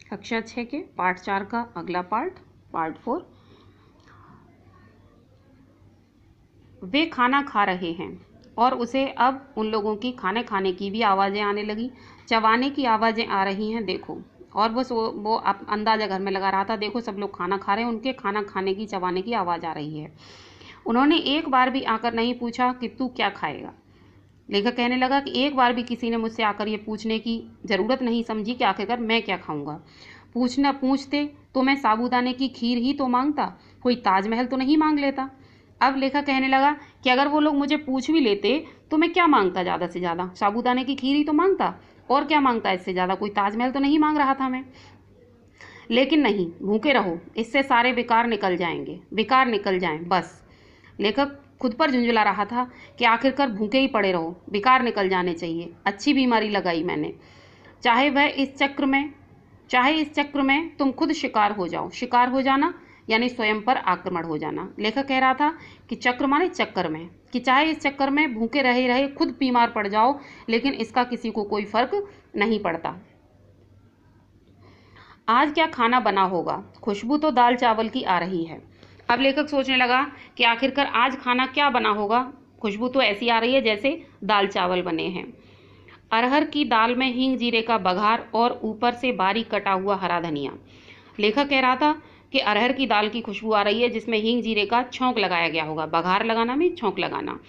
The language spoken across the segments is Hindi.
कक्षा 6 के पार्ट 4 का अगला पार्ट 4। वे खाना खा रहे हैं और उसे अब उन लोगों की खाने खाने की भी आवाज़ें आने लगी, चबाने की आवाज़ें आ रही हैं देखो। और बस वो अंदाज़ा घर में लगा रहा था, देखो सब लोग खाना खा रहे हैं, उनके खाना खाने की चबाने की आवाज़ आ रही है। उन्होंने एक बार भी आकर नहीं पूछा कि तू क्या खाएगा। लेखक कहने लगा कि एक बार भी किसी ने मुझसे आकर ये पूछने की ज़रूरत नहीं समझी कि आखिरकार मैं क्या खाऊंगा। पूछते तो मैं साबूदाने की खीर ही तो मांगता, कोई ताजमहल तो नहीं मांग लेता। अब लेखक कहने लगा कि अगर वो लोग मुझे पूछ भी लेते तो मैं क्या मांगता, ज़्यादा से ज़्यादा साबूदाने की खीर ही तो मांगता, और क्या मांगता इससे ज़्यादा, कोई ताजमहल तो नहीं मांग रहा था मैं। लेकिन नहीं, भूखे रहो, इससे सारे विकार निकल जाएंगे, विकार निकल जाएं बस। लेखक खुद पर झुंझला रहा था कि आखिरकार भूखे ही पड़े रहो, विकार निकल जाने चाहिए। अच्छी बीमारी लगाई मैंने, चाहे इस चक्र में तुम खुद शिकार हो जाओ। शिकार हो जाना यानी स्वयं पर आक्रमण हो जाना। लेखक कह रहा था कि चक्र माने चक्कर में, कि चाहे इस चक्कर में भूखे रहे रहे खुद बीमार पड़ जाओ, लेकिन इसका किसी को कोई फर्क नहीं पड़ता। आज क्या खाना बना होगा, खुशबू तो दाल चावल की आ रही है। अब लेखक सोचने लगा कि आखिरकार आज खाना क्या बना होगा, खुशबू तो ऐसी आ रही है जैसे दाल चावल बने हैं। अरहर की दाल में हींग जीरे का बघार और ऊपर से बारीक कटा हुआ हरा धनिया। लेखक कह रहा था कि अरहर की दाल की खुशबू आ रही है जिसमें हींग जीरे का छौंक लगाया गया होगा, बघार लगाना में छौंक लगाना,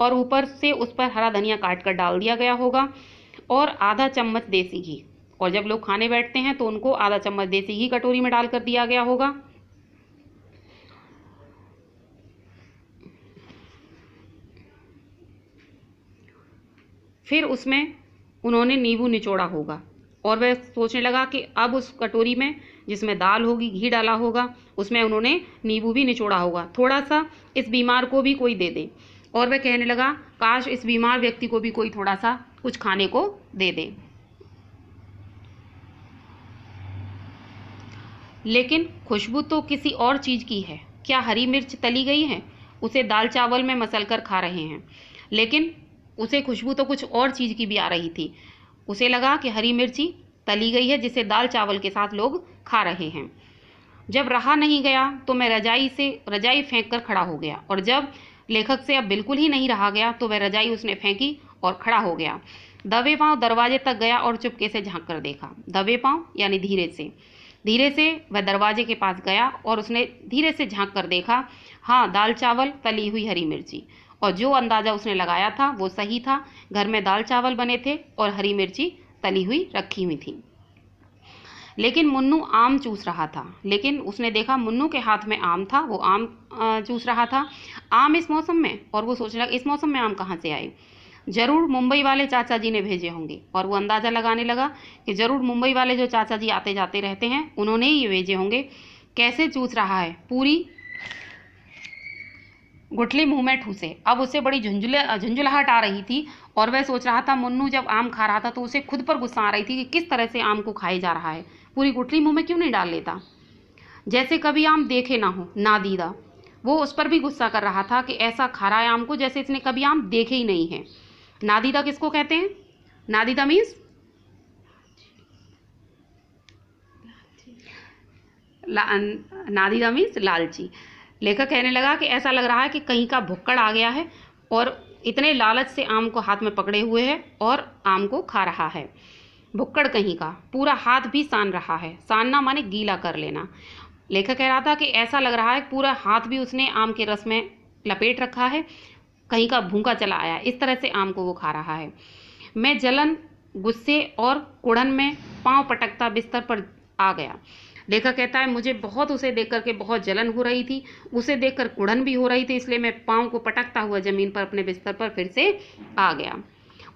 और ऊपर से उस पर हरा धनिया काट कर डाल दिया गया होगा, और आधा चम्मच देसी घी। और जब लोग खाने बैठते हैं तो उनको आधा चम्मच देसी घी कटोरी में डालकर दिया गया होगा। फिर उसमें उन्होंने नींबू निचोड़ा होगा, और वह सोचने लगा कि अब उस कटोरी में जिसमें दाल होगी, घी डाला होगा, उसमें उन्होंने नींबू भी निचोड़ा होगा, थोड़ा सा इस बीमार को भी कोई दे दे। और वह कहने लगा काश इस बीमार व्यक्ति को भी कोई थोड़ा सा कुछ खाने को दे दे। लेकिन खुशबू तो किसी और चीज़ की है। क्या हरी मिर्च तली गई है? उसे दाल चावल में मसल कर खा रहे हैं, लेकिन उसे खुशबू तो कुछ और चीज़ की भी आ रही थी। उसे लगा कि हरी मिर्ची तली गई है जिसे दाल चावल के साथ लोग खा रहे हैं। जब रहा नहीं गया तो मैं रजाई फेंक कर खड़ा हो गया, और जब लेखक से अब बिल्कुल ही नहीं रहा गया तो वह रजाई उसने फेंकी और खड़ा हो गया। दबे पांव दरवाजे तक गया और चुपके से झांक कर देखा। दबे पांव यानी धीरे से वह दरवाजे के पास गया और उसने धीरे से झांक कर देखा। हाँ, दाल चावल, तली हुई हरी मिर्ची, और जो अंदाज़ा उसने लगाया था वो सही था। घर में दाल चावल बने थे और हरी मिर्ची तली हुई रखी हुई थी। लेकिन मुन्नू आम चूस रहा था। लेकिन उसने देखा मुन्नू के हाथ में आम था, वो आम चूस रहा था। आम इस मौसम में, और वो सोचने लगा इस मौसम में आम कहाँ से आए, जरूर मुंबई वाले चाचा जी ने भेजे होंगे। और वो अंदाज़ा लगाने लगा कि जरूर मुंबई वाले जो चाचा जी आते जाते रहते हैं उन्होंने ही ये भेजे होंगे। कैसे चूस रहा है, पूरी गुठली मुंह में ठूसे। अब उसे बड़ी झुंझुलाहट आ रही थी, और वह सोच रहा था मुन्नू जब आम खा रहा था तो उसे खुद पर गुस्सा आ रही थी कि किस तरह से आम को खाया जा रहा है, पूरी गुठली मुंह में क्यों नहीं डाल लेता, जैसे कभी आम देखे ना हो। नादीदा, वो उस पर भी गुस्सा कर रहा था कि ऐसा खा रहा है आम को जैसे इसने कभी आम देखे ही नहीं है। नादीदा किसको कहते हैं? नादीदा मीन्स नादीदा मीन्स लालची। लेखक कहने लगा कि ऐसा लग रहा है कि कहीं का भुक्कड़ आ गया है और इतने लालच से आम को हाथ में पकड़े हुए है और आम को खा रहा है। भुक्कड़ कहीं का, पूरा हाथ भी सान रहा है। सानना माने गीला कर लेना। लेखक कह रहा था कि ऐसा लग रहा है पूरा हाथ भी उसने आम के रस में लपेट रखा है, कहीं का भूखा चला आया, इस तरह से आम को वो खा रहा है। मैं जलन, गुस्से और कुढ़न में पांव पटकता बिस्तर पर आ गया। लेखक कहता है मुझे बहुत उसे देख करके बहुत जलन हो रही थी, उसे देखकर कुढ़न भी हो रही थी, इसलिए मैं पांव को पटकता हुआ जमीन पर अपने बिस्तर पर फिर से आ गया।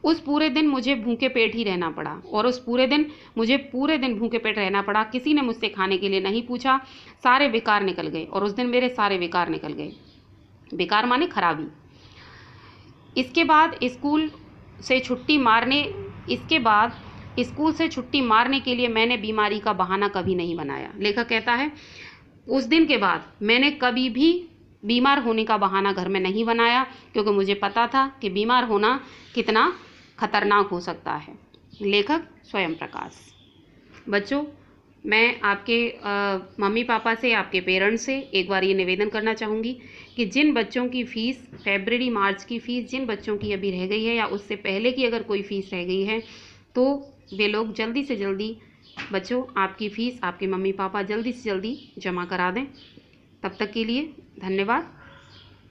उस पूरे दिन मुझे भूखे पेट ही रहना पड़ा, और उस पूरे दिन मुझे पूरे दिन भूखे पेट रहना पड़ा। किसी ने मुझसे खाने के लिए नहीं पूछा, सारे विकार निकल गए, और उस दिन मेरे सारे विकार निकल गए। विकार माने खराबी। इसके बाद स्कूल से छुट्टी मारने के लिए मैंने बीमारी का बहाना कभी नहीं बनाया। लेखक कहता है उस दिन के बाद मैंने कभी भी बीमार होने का बहाना घर में नहीं बनाया, क्योंकि मुझे पता था कि बीमार होना कितना खतरनाक हो सकता है। लेखक स्वयं प्रकाश। बच्चों, मैं आपके मम्मी पापा से, आपके पेरेंट्स से एक बार ये निवेदन करना चाहूँगी कि जिन बच्चों की फ़ीस फरवरी मार्च की फ़ीस जिन बच्चों की अभी रह गई है या उससे पहले की अगर कोई फ़ीस रह गई है तो वे लोग जल्दी से जल्दी बच्चों आपकी फ़ीस आपके मम्मी पापा जल्दी से जल्दी जमा करा दें। तब तक के लिए धन्यवाद।